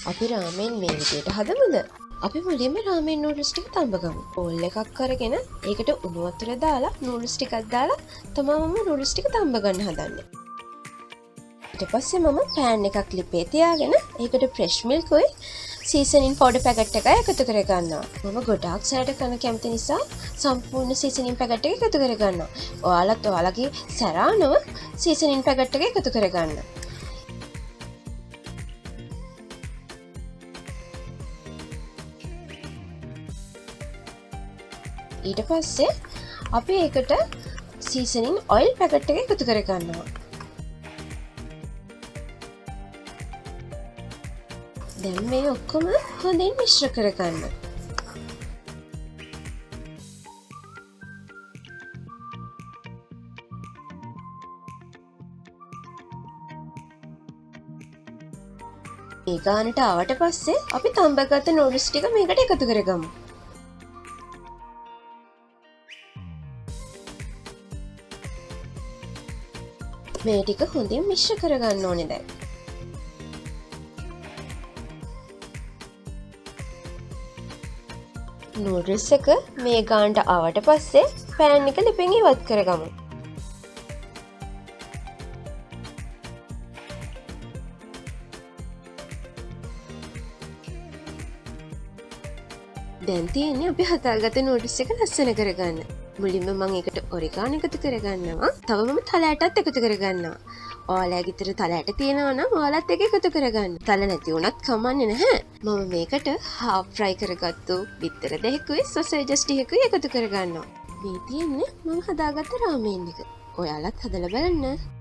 අපි රාමෙන් මේ විදියට හදමුද? අපි මුලින්ම රාමෙන් නූඩල්ස් ටික තඹගමු. බෝල් එකක් අරගෙන ඒකට උණු වතුර දාලා නූඩල්ස් ටිකක් දාලා තමයි මම නූඩල්ස් ටික තඹ ගන්න හදන්නේ. ඊට පස්සේ මම පෑන් එකක් ලිපේ තියාගෙන ඒකට ෆ්‍රෙෂ් මිල්ක් උයි සීසනින් පවුඩර් පැකට් එකක් එකතු කර ගන්නවා. මම ගොඩාක් සැරට කන කැමති නිසා සම්පූර්ණ සීසනින් පැකට් එක එකතු කර ගන්නවා. ඔයාලත් ඔයාලගේ සැර අනුව සීසනින් පැකට් එක එකතු කර ගන්න. ඊට පස්සේ අපි ඒකට සීසනින් ඔයිල් පැකට් එක එකතු කර ගන්නවා. දැන් මේ ඔක්කොම හොඳින් මිශ්‍ර කර ගන්න. මේ ගානට ආවට පස්සේ අපි තඹගත්ත නූඩල්ස් ටික මේකට එකතු කරගමු. මේ ටික හොඳින් මිශ්‍ර කරගන්න ඕනේ දැන්. නූඩල්ස් එක මේ ගානට ආවට පස්සේ පෑන් එක ලිපෙන් ඉවත් කරගමු. දැන් තියෙන්නේ අපි හදාගත්ත නූඩල්ස් එක ලස්සන කරගන්න. මුලින්ම මම ඒකට ඔරිගානෝ එකතු කරගන්නවා. තව මම තල ඇටත් එකතු කරගන්නවා. ඔයාලගේ ගෙදර තල ඇට තියෙනවා නම් ඔයාලත් ඒක එකතු කරගන්න. තල නැති වුණත් කමන්නේ නැහැ. මම මේකට හාෆ් ෆ්‍රයි කරගත්තු බිත්තර දෙකකුයි සොසේජස් ටිකකුයි එකතු කරගන්නවා. මේ තියෙන්නේ මම හදාගත්ත රාමෙන් එක. ඔයාලත් හදලා බලන්න.